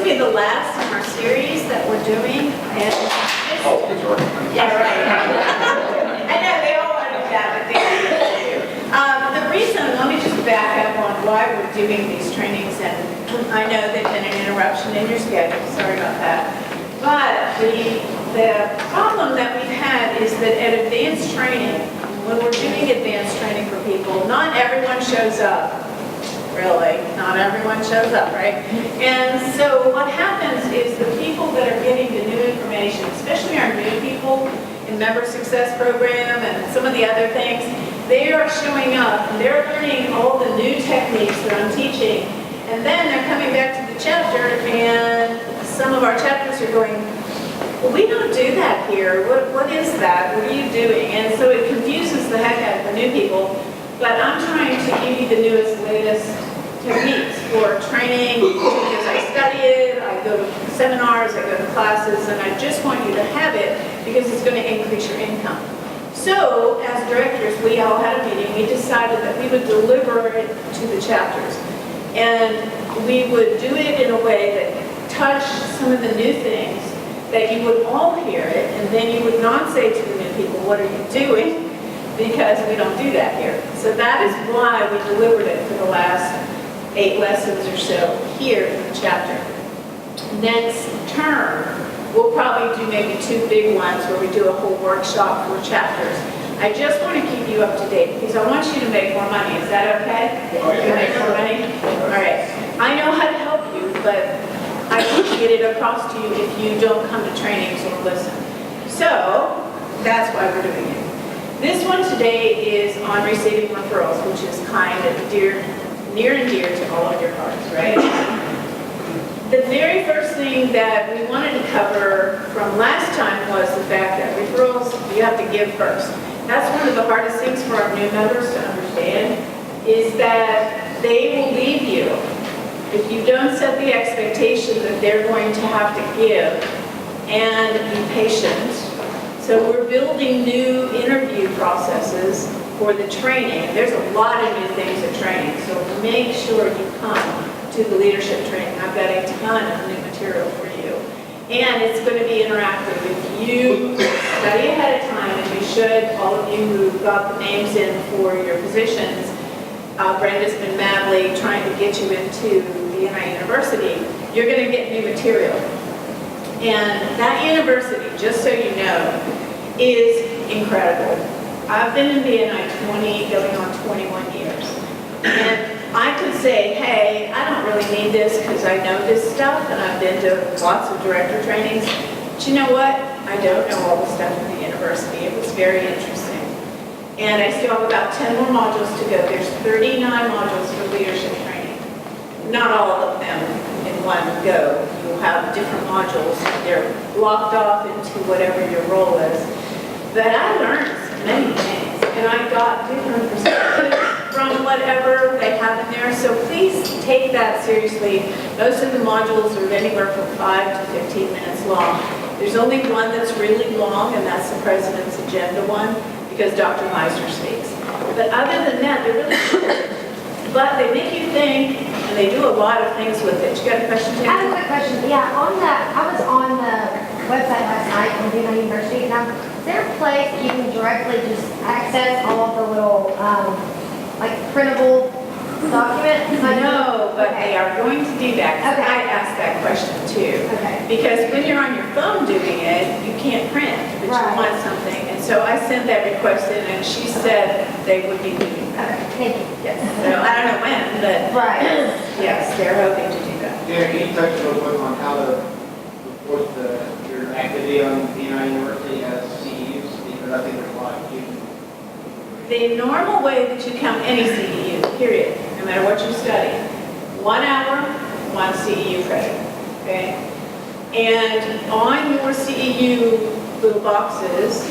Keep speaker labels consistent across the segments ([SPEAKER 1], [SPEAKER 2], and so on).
[SPEAKER 1] will be the last in our series that we're doing. And yeah, right. I know they all want to do that, but they don't. The reason, let me just back up on why we're doing these trainings, and I know there's been an interruption in your schedule. Sorry about that. But the problem that we've had is that at advanced training, when we're doing advanced training for people, not everyone shows up. Really, not everyone shows up, right? And so what happens is the people that are getting the new information, especially our new people in Member Success Program and some of the other things, they are showing up and they're learning all the new techniques that I'm teaching. And then they're coming back to the chapter, and some of our chapters are going, well, we don't do that here. What is that? What are you doing? And so it confuses the heck out of the new people. But I'm trying to give you the newest, latest techniques for training because I study it, I go to seminars, I go to classes, and I just want you to have it because it's going to increase your income. So, as directors, we all had a meeting. We decided that we would deliver it to the chapters. And we would do it in a way that touched some of the new things that you would all hear it, and then you would not say to the new people, what are you doing? Because we don't do that here. So that is why we delivered it for the last 8 lessons or so here in the chapter. Next term, we'll probably do maybe 2 big ones where we do a whole workshop for chapters. I just want to keep you up to date because I want you to make more money. Is that okay?
[SPEAKER 2] Oh, yeah.
[SPEAKER 1] You make more money? All right. I know how to help you, but I can't get it across to you if you don't come to trainings or listen. So that's why we're doing it. This one today is on receiving referrals, which is kind of near and dear to all of your hearts, right? The very first thing that we wanted to cover from last time was the fact that referrals, you have to give first. That's one of the hardest things for our new members to understand, is that they will leave you if you don't set the expectation that they're going to have to give and be patient. So we're building new interview processes for the training. There's a lot of new things at training, so make sure you come to the leadership training. I've got a ton of new material for you. And it's going to be interactive. If you study ahead of time, and you should, all of you who got the names in for your positions, Brenda's been madly trying to get you into BNI University, you're going to get new material. And that university, just so you know, is incredible. I've been in BNI going on 21 years. And I could say, hey, I don't really need this because I know this stuff and I've been to lots of director trainings. But you know what? I don't know all the stuff in the university. It was very interesting. And I still have about 10 more modules to go. There's 39 modules for leadership training. Not all of them in one go. You'll have different modules. They're blocked off into whatever your role is. But I learned many things, and I got different perspectives from whatever they have in there. So please take that seriously. Most of the modules are anywhere from 5 to 15 minutes long. There's only one that's really long, and that's the President's Agenda one, because Dr. Meisner speaks. But other than that, they're really short. But they make you think, and they do a lot of things with it. You got a question, Jana?
[SPEAKER 3] I have a quick question. Yeah, I was on the website last night on BNI University. Now, is there a place you can directly just access all of the little, like, printable documents?
[SPEAKER 1] No, but they are going to do that.
[SPEAKER 3] Okay.
[SPEAKER 1] I asked that question too.
[SPEAKER 3] Okay.
[SPEAKER 1] Because when you're on your phone doing it, you can't print, but
[SPEAKER 3] Right.
[SPEAKER 1] you want something. And so I sent that request in, and she said they would be doing that.
[SPEAKER 3] Okay, thank you.
[SPEAKER 1] Yes. So I don't know when, but
[SPEAKER 3] Right.
[SPEAKER 1] yes, they're hoping to do that.
[SPEAKER 2] Yeah, can you touch real quick on how to report your activity on BNI University as CEUs? Because I think there's a lot of you.
[SPEAKER 1] The normal way that you count any CEU, period, no matter what you study, 1 hour, 1 CEU credit, okay? And on your CEU little boxes,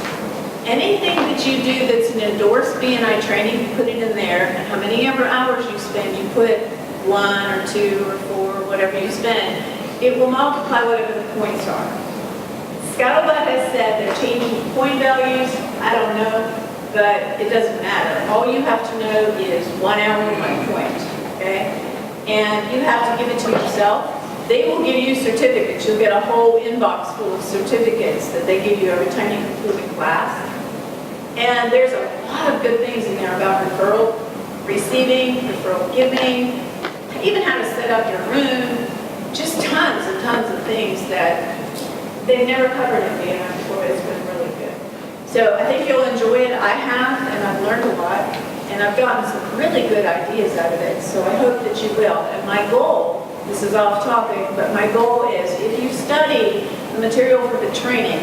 [SPEAKER 1] anything that you do that's an endorsed BNI training, you put it in there, and how many ever hours you spend, you put 1 or 2 or 4, whatever you spend, it will multiply whatever the points are. Scuttlebutt has said they're changing point values, I don't know, but it doesn't matter. All you have to know is 1 hour, 1 point, okay? And you have to give it to yourself. they will give you certificates. You'll get a whole inbox full of certificates that they give you every time you complete a class. And there's a lot of good things in there about referral receiving, referral giving, even how to set up your room, just tons and tons of things that they've never covered in BNI before. It's been really good. So I think you'll enjoy it. I have, and I've learned a lot, and I've gotten some really good ideas out of it. So I hope that you will. And my goal, this is off topic, but my goal is if you study the material for the training,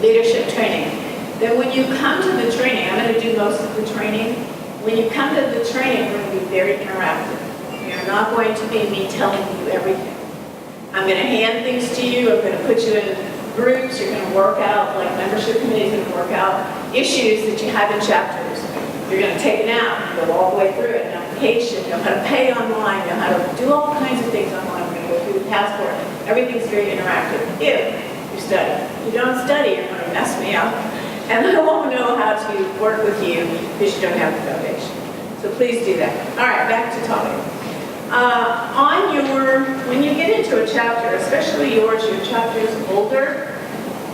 [SPEAKER 1] leadership training, then when you come to the training, I'm going to do most of the training. When you come to the training, we're going to be very interactive. You're not going to be me telling you everything. I'm going to hand things to you. I'm going to put you in groups. You're going to work out, like membership committees are going to work out issues that you have in chapters. You're going to take it out, go all the way through it, application, know how to pay online, know how to do all kinds of things online. We're going to go through the passport. Everything's very interactive if you study. If you don't study, you're going to mess me up. And I won't know how to work with you because you don't have the foundation. So please do that. All right, back to topic. When you get into a chapter, especially yours, your chapter is older.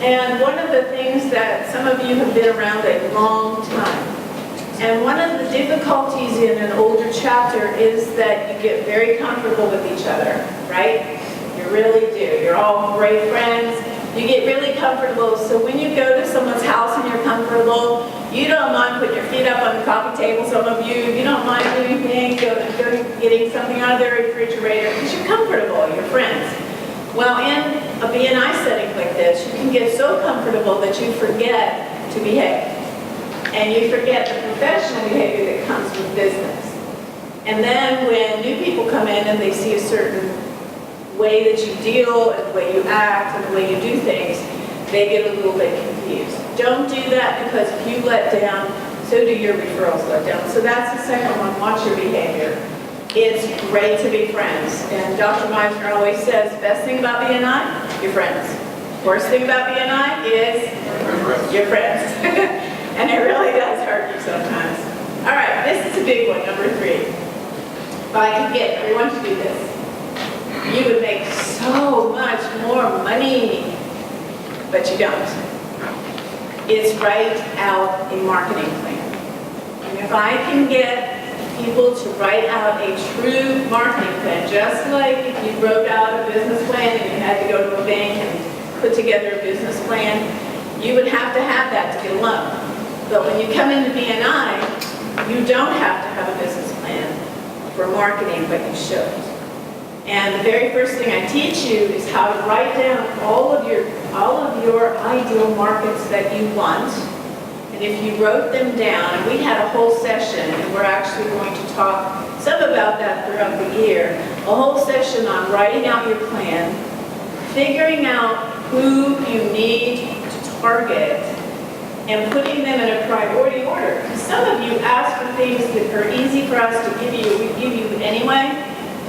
[SPEAKER 1] And one of the things that some of you have been around a long time. And one of the difficulties in an older chapter is that you get very comfortable with each other, right? You really do. You're all great friends. You get really comfortable, so when you go to someone's house and you're comfortable, you don't mind putting your feet up on the coffee table, some of you don't mind doing things, getting something out of their refrigerator, because you're comfortable, you're friends. Well, in a BNI setting like this, you can get so comfortable that you forget to behave. And you forget the professional behavior that comes with business. And then when new people come in and they see a certain way that you deal and the way you act and the way you do things, they get a little bit confused. Don't do that, because if you let down, so do your referrals let down. So that's the second one, watch your behavior. It's great to be friends. And Dr. Meisner always says, best thing about BNI, your friends. Worst thing about BNI is your friends. And it really does hurt you sometimes. All right, this is a big one, number 3. If I could get everyone to do this, you would make so much more money, but you don't. It's write out a marketing plan. And if I can get people to write out a true marketing plan, just like if you wrote out a business plan and you had to go to a bank and put together a business plan, you would have to have that to get a loan. But when you come into BNI, you don't have to have a business plan for marketing, but you should. And the very first thing I teach you is how to write down all of your ideal markets that you want. And if you wrote them down, and we had a whole session, and we're actually going to talk some about that throughout the year, a whole session on writing out your plan, figuring out who you need to target, and putting them in a priority order. Some of you ask for things that are easy for us to give you, we give you anyway.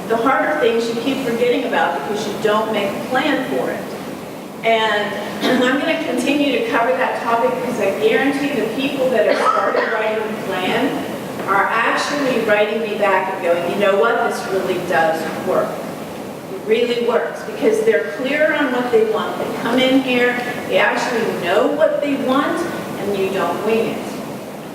[SPEAKER 1] The harder things you keep forgetting about because you don't make a plan for it. And I'm going to continue to cover that topic because I guarantee the people that have started writing the plan are actually writing me back and going, you know what, this really does work. It really works because they're clear on what they want. They come in here, they actually know what they want, and you don't wing it.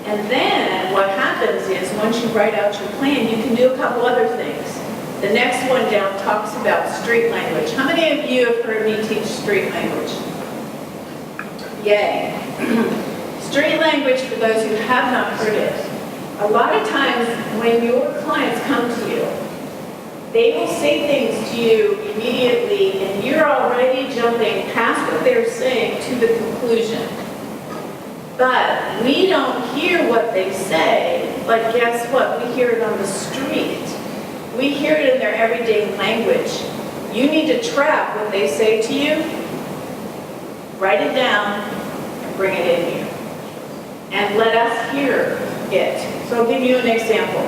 [SPEAKER 1] And then what happens is once you write out your plan, you can do a couple other things. The next one down talks about street language. How many of you have heard me teach street language? Yay. Street language, for those who have not heard it, a lot of times when your clients come to you, they will say things to you immediately and you're already jumping past what they're saying to the conclusion. But we don't hear what they say, but guess what? We hear it on the street. We hear it in their everyday language. You need to trap what they say to you, write it down, and bring it in here. And let us hear it. So I'll give you an example.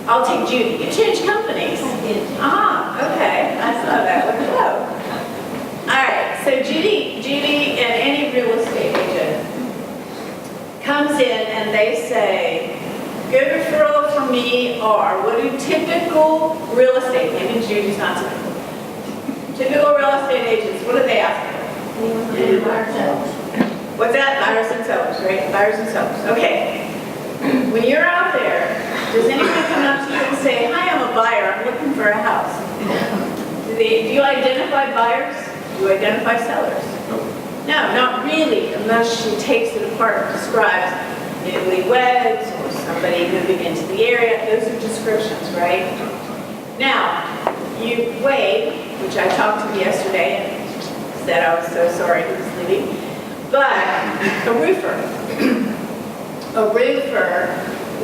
[SPEAKER 1] I'll take Judy. You changed companies. Okay. I saw that one. Hello. All right. So Judy and any real estate agent comes in and they say, good referral from for me are, what do typical real estate, maybe Judy's not typical. Typical real estate agents, what do they ask for?
[SPEAKER 3] Anyone can buy or sell.
[SPEAKER 1] What's that? Buyers and sellers, right? Buyers and sellers. Okay. When you're out there, does anyone come up to you and say, hi, I'm a buyer, I'm looking for a house? Do you identify buyers? Do you identify sellers? No, not really, unless she takes it apart and describes newlyweds or somebody moving into the area. Those are descriptions, right? Now, you Wade, which I talked to yesterday and said I was so sorry he was leaving, but a roofer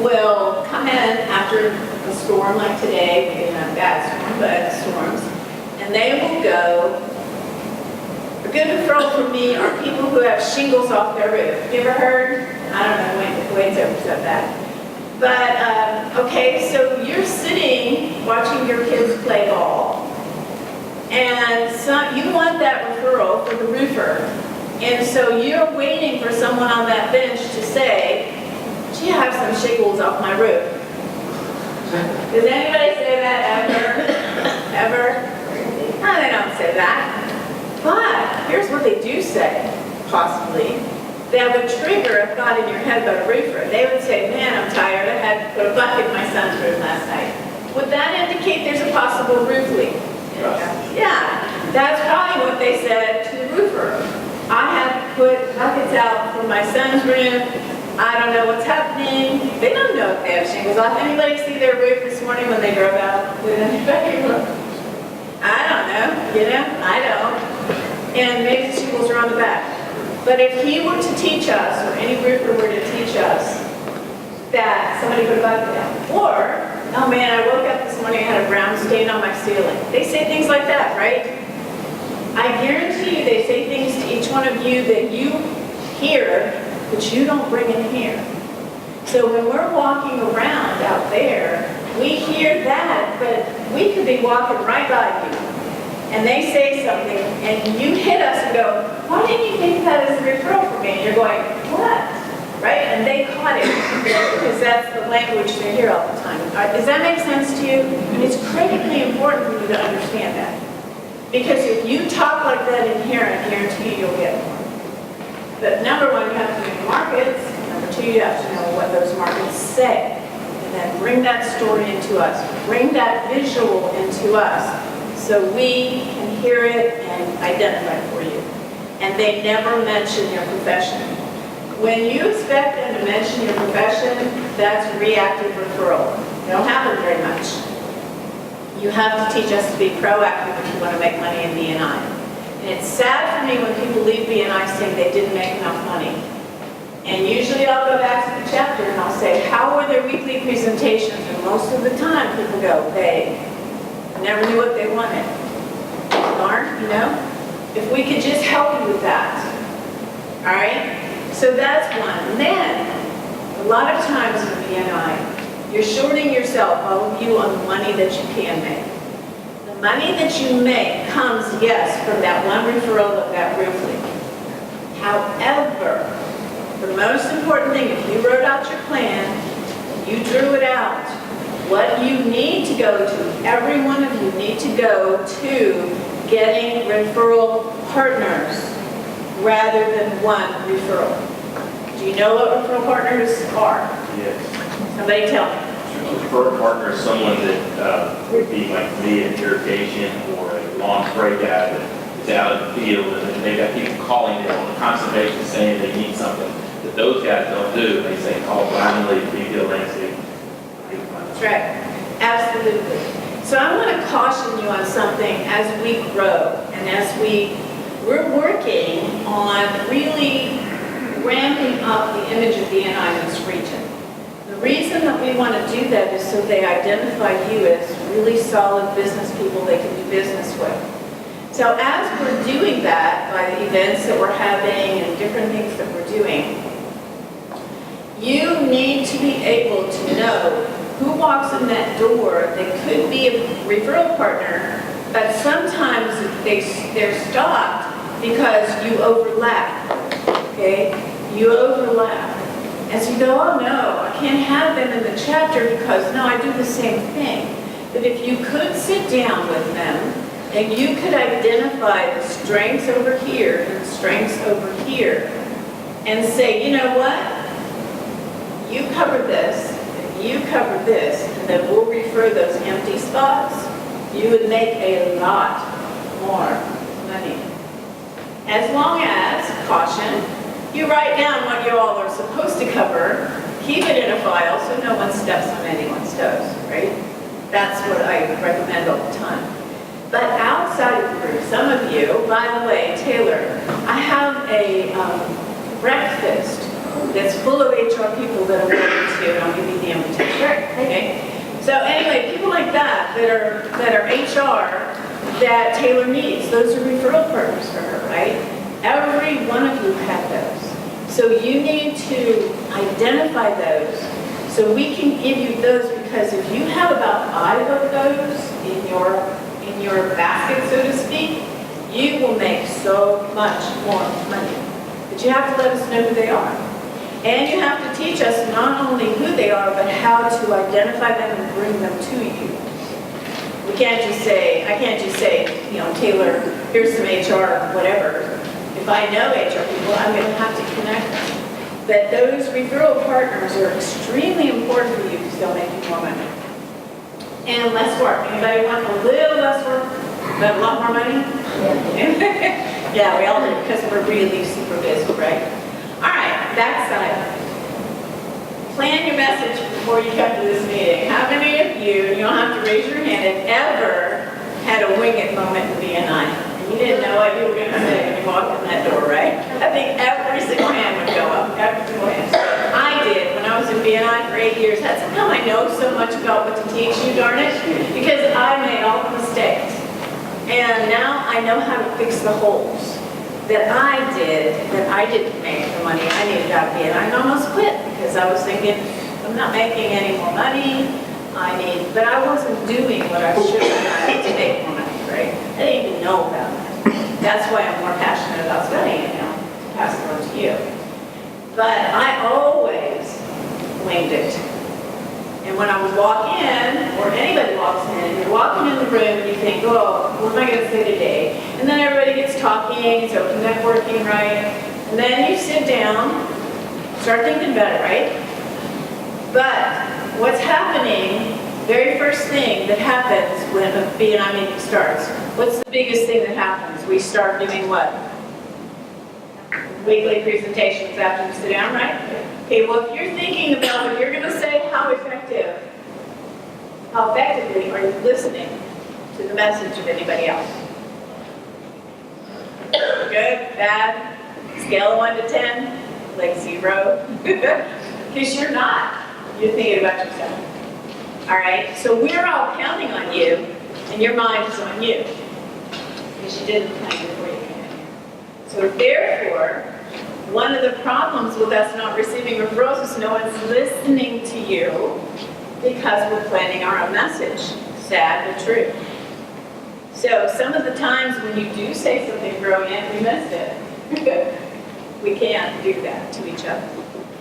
[SPEAKER 1] will come in after a storm like today, maybe not a bad storm, but storms, and they will go. A good referral for me are people who have shingles off their roof. You ever heard? I don't know, Wade's ever said that. But, okay, so you're sitting watching your kids play ball, and you want that referral for the roofer, and so you're waiting for someone on that bench to say, gee, I have some shingles off my roof. Does anybody say that ever? Ever? No, they don't say that. But here's what they do say, possibly. They have a trigger of thought in your head about a roofer. They would say, man, I'm tired. I had to put a bucket in my son's roof last night. Would that indicate there's a possible roof leak? Yeah. That's probably what they said to the roofer. I had to put buckets out for my son's room. I don't know what's happening. They don't know if they have shingles off. Anybody see their roof this morning when they drove out? Did anybody look? I don't know. I don't. And maybe the shingles are on the back. But if he were to teach us, or any roofer were to teach us, that somebody put a bucket down, or, oh man, I woke up this morning, I had a brown stain on my ceiling. They say things like that, right? I guarantee you they say things to each one of you that you hear, but you don't bring in here. So when we're walking around out there, we hear that, but we could be walking right by you. And they say something, and you hit us and go, why didn't you think that as a referral for me? And you're going, what? Right? And they caught it, because that's the language they hear all the time. Does that make sense to you? It's critically important for you to understand that. Because if you talk like that in here, I guarantee you, you'll get more. But number one, you have to know the markets. Number two, you have to know what those markets say. And then bring that story into us. Bring that visual into us, so we can hear it and identify for you. And they never mention your profession. When you expect them to mention your profession, that's reactive referral. They don't happen very much. You have to teach us to be proactive if you want to make money in BNI. And it's sad for me when people leave BNI saying they didn't make enough money. And usually I'll go back to the chapter and I'll say, how were their weekly presentations? And most of the time people go, vague. Never knew what they wanted. Darn, if we could just help you with that. All right? So that's one. And then, a lot of times in BNI, you're shorting yourself, all of you, on the money that you can make. The money that you make comes, yes, from that one referral of that roof leak. However, the most important thing, if you wrote out your plan, you drew it out, what you need to go to, every one of you need to go to getting referral partners rather than one referral. Do you know what referral partners are?
[SPEAKER 4] Yes.
[SPEAKER 1] Somebody tell me.
[SPEAKER 4] A referral partner is someone that would be like me in irrigation or a lawn spray guy that is out in the field and they've got people calling them on a constant basis saying they need something that those guys don't do. They say call blindly, rebuild landscape.
[SPEAKER 1] That's right. Absolutely. So I want to caution you on something as we grow and as we're working on really ramping up the image of BNI in this region. The reason that we want to do that is so they identify you as really solid business people they can do business with. So as we're doing that by the events that we're having and different things that we're doing, you need to be able to know who walks in that door that could be a referral partner, but sometimes they're stopped because you overlap, okay? You overlap. As you go, oh no, I can't have them in the chapter because, no, I do the same thing. But if you could sit down with them and you could identify the strengths over here and the strengths over here and say, you know what? You cover this, and you cover this, and then we'll refer those empty spots, you would make a lot more money. As long as, caution, you write down what you all are supposed to cover, keep it in a file so no one steps on anyone's toes, right? That's what I recommend all the time. But outside of the group, some of you, by the way, Taylor, I have a breakfast that's full of HR people that are willing to, and I'll give you the invitation.
[SPEAKER 3] Sure.
[SPEAKER 1] Okay? So anyway, people like that are HR that Taylor needs, those are referral partners for her, right? Every one of you have those. So you need to identify those so we can give you those, because if you have about 5 of those in your basket, so to speak, you will make so much more money. But you have to let us know who they are. And you have to teach us not only who they are, but how to identify them and bring them to you. I can't just say, you know, Taylor, here's some HR, whatever. If I know HR people, I'm going to have to connect them. But those referral partners are extremely important for you because they'll make you more money. And less work. Anybody want a little less work, but a lot more money? Yeah, we all do, because we're really super busy, right? All right, backside. Plan your message before you come to this meeting. How many of you don't have to raise your hand, have ever had a wing it moment in BNI? You didn't know what you were going to say when you walked in that door, right? I think every single hand would go up, every single hand. I did when I was in BNI for 8 years. That's how I know so much about what to teach you, darn it, because I made all the mistakes. And now I know how to fix the holes that I didn't make the money I needed out of BNI. I almost quit because I was thinking, I'm not making any more money. But I wasn't doing what I should have done to make more money, right? I didn't even know about that. That's why I'm more passionate about studying it now, to pass it on to you. But I always winged it. And when I would walk in, or anybody walks in, you're walking in the room and you think, oh, what am I going to say today? And then everybody gets talking, it's open networking, right? And then you sit down, start thinking about it, right? But what's happening, very first thing that happens when a BNI meeting starts, what's the biggest thing that happens? We start doing what? Weekly presentations after you sit down, right? Okay, well, if you're thinking about what you're going to say, how effectively are you listening to the message of anybody else? Good, bad, scale of 1 to 10, like 0. Because you're not. You're thinking about yourself. All right, so we're all counting on you, and your mind is on you. Because you didn't plan before you came in here. So therefore, one of the problems with us not receiving referrals is no one's listening to you because we're planning our own message. Sad but true. So some of the times when you do say something brilliant, we missed it. We can't do that to each other.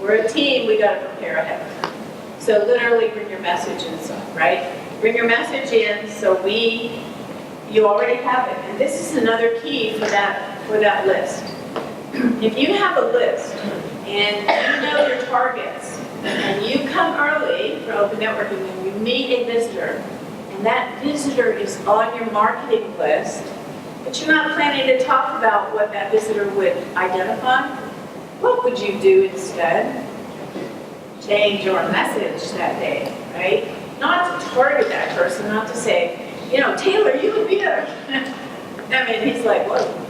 [SPEAKER 1] We're a team, we got to prepare ahead of time. So literally bring your message inside, right? Bring your message in so you already have it. And this is another key for that list. If you have a list and you know your targets and you come early for open networking and you meet a visitor and that visitor is on your marketing list, but you're not planning to talk about what that visitor would identify, what would you do instead? Change your message that day, right? Not to target that person, not to say, you know, Taylor, you would be a... I mean, he's like, whoa.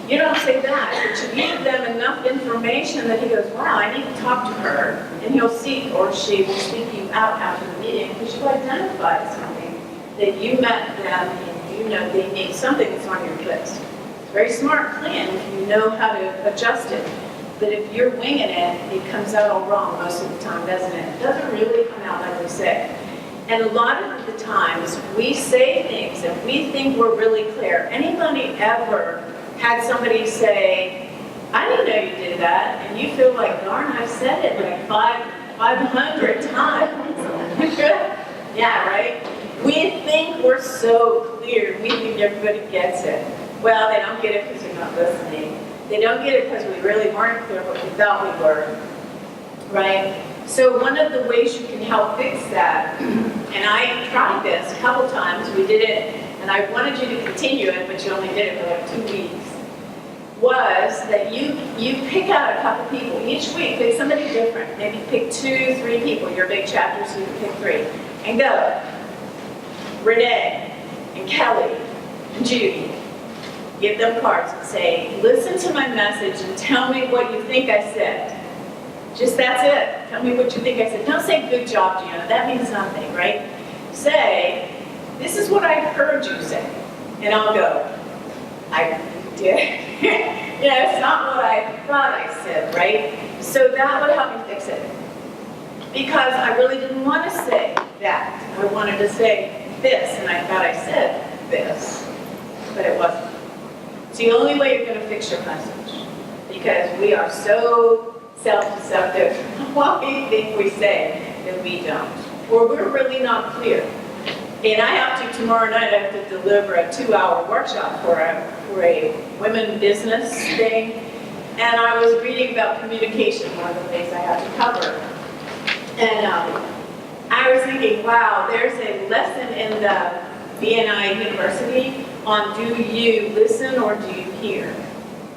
[SPEAKER 1] You don't say that, but you give them enough information that he goes, wow, I need to talk to her, and he'll seek or she will seek you out after the meeting because you identified something that you met them and you know they need something that's on your list. It's a very smart plan if you know how to adjust it. But if you're winging it, it comes out all wrong most of the time, doesn't it? It doesn't really come out like we say. And a lot of the times we say things and we think we're really clear. Anybody ever had somebody say, I didn't know you did that, and you feel like, darn, I've said it like 500 times. Yeah, right? We think we're so clear. We think everybody gets it. Well, they don't get it because they're not listening. They don't get it because we really weren't clear, but we thought we were. Right? So one of the ways you can help fix that, and I tried this a couple times, we did it, and I wanted you to continue it, but you only did it for like 2 weeks, was that you pick out a couple people each week, pick somebody different, maybe pick 2, 3 people, your big chapter, so you can pick 3, and go, Renee, and Kelly, and Judy, give them cards and say, listen to my message and tell me what you think I said. Just that's it. Tell me what you think I said. Don't say good job, Jana. That means nothing, right? Say, this is what I heard you say. And I'll go, I did. It's not what I thought I said, right? So that would help me fix it. Because I really didn't want to say that. I wanted to say this, and I thought I said this, but it wasn't. It's the only way you're going to fix your message. Because we are so self-deceptive what we think we say that we don't. Or we're really not clear. And I have to, tomorrow night, I have to deliver a 2-hour workshop for a women business thing. And I was reading about communication, one of the things I have to cover. And I was thinking, wow, there's a lesson in the BNI University on do you listen or do you hear?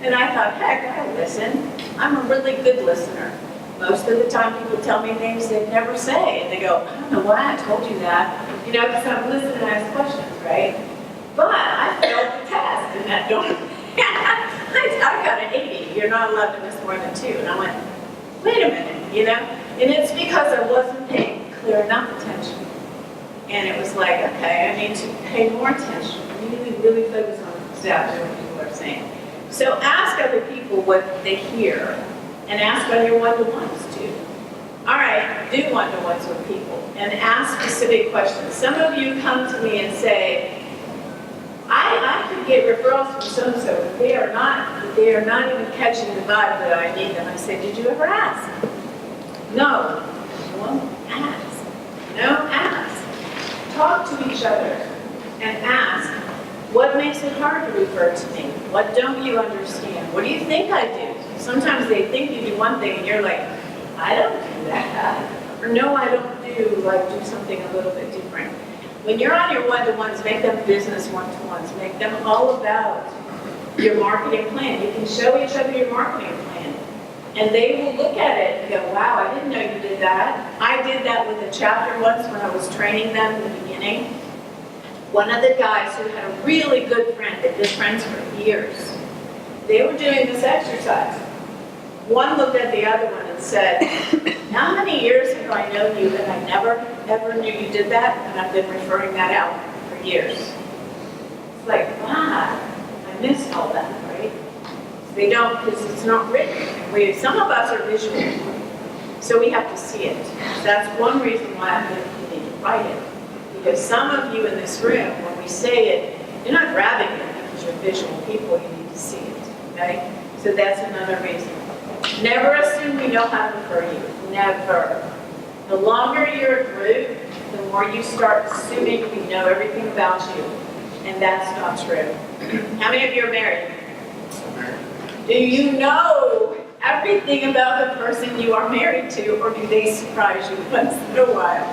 [SPEAKER 1] And I thought, heck, I listen. I'm a really good listener. Most of the time people tell me things they'd never say, and they go, I don't know why I told you that, because I'm listening and ask questions, right? But I failed the test, and that don't, I got an 80. You're not allowed to miss more than 2. And I went, wait a minute, And it's because I wasn't paying clear enough attention. And it was like, okay, I need to pay more attention. Really focus on exactly what people are saying. So ask other people what they hear, and ask on your one-to-ones too. All right, do one-to-ones with people, and ask specific questions. Some of you come to me and say, I could get referrals from so-and-so, but they are not even catching the vibe that I need them. I say, did you ever ask? No. Well, ask. No, ask. Talk to each other and ask, what makes it hard to refer to me? What don't you understand? What do you think I do? Sometimes they think you do one thing and you're like, I don't do that. Or no, I don't do something a little bit different. When you're on your one-to-ones, make them business one-to-ones. Make them all about your marketing plan. You can show each other your marketing plan. And they will look at it and go, wow, I didn't know you did that. I did that with a chapter once when I was training them in the beginning. One of the guys who had a really good friend, they've been friends for years, they were doing this exercise. One looked at the other one and said, how many years have I known you and I never, ever knew you did that? And I've been referring that out for years. It's like, wow, I missed all that, right? So they don't, because it's not written. Some of us are visual, so we have to see it. So that's one reason why I think you need to write it. Because some of you in this room, when we say it, you're not grabbing it because you're visual people, you need to see it, okay? So that's another reason. Never assume we know how to refer you, never. The longer you're a group, the more you start assuming we know everything about you, and that's not true. How many of you are married? Do you know everything about the person you are married to, or do they surprise you once in a while?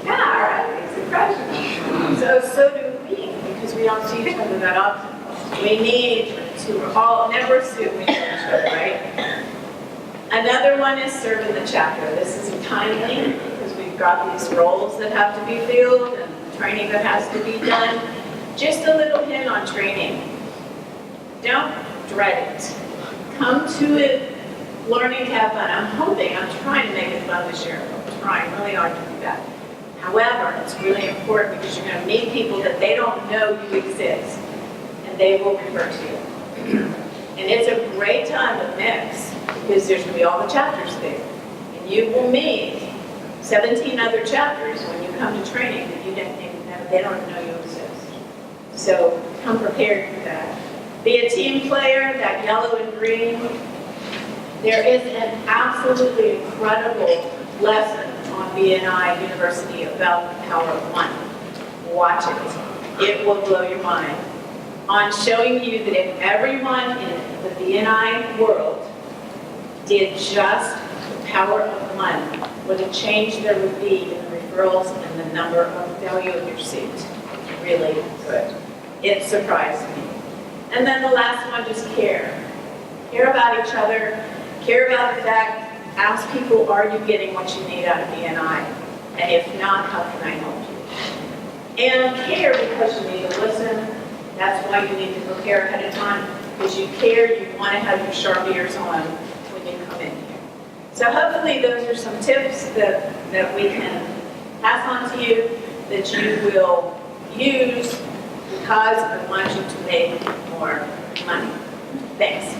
[SPEAKER 1] Yeah, right? They surprise you. So do we, because we don't see each other that often. We need to all never assume we know each other, right? Another one is serving the chapter. This is timely because we've got these roles that have to be filled and training that has to be done. Just a little hint on training. Don't dread it. Come to it learning to have fun. I'm trying to make it fun this year. I'm trying really hard to do that. However, it's really important because you're going to meet people that they don't know you exist, and they will refer to you. And it's a great time to mix because there's going to be all the chapters there. And you will meet 17 other chapters when you come to training that you didn't even know, they don't know you exist. So come prepared for that. Be a team player, that yellow and green. There is an absolutely incredible lesson on BNI University about the power of one. Watch it. It will blow your mind. On showing you that if everyone in the BNI world did just the power of one, what a change there would be in the referrals and the number of value of your suit. Really good. It surprised me. And then the last one, just care. Care about each other. Care about the fact, ask people, are you getting what you need out of BNI? And if not, how can I help you? And care because you need to listen. That's why you need to prepare ahead of time. Because you care, you want to have your sharp ears on when you come in here. So hopefully those are some tips that we can pass on to you, that you will use because I want you to make more money. Thanks.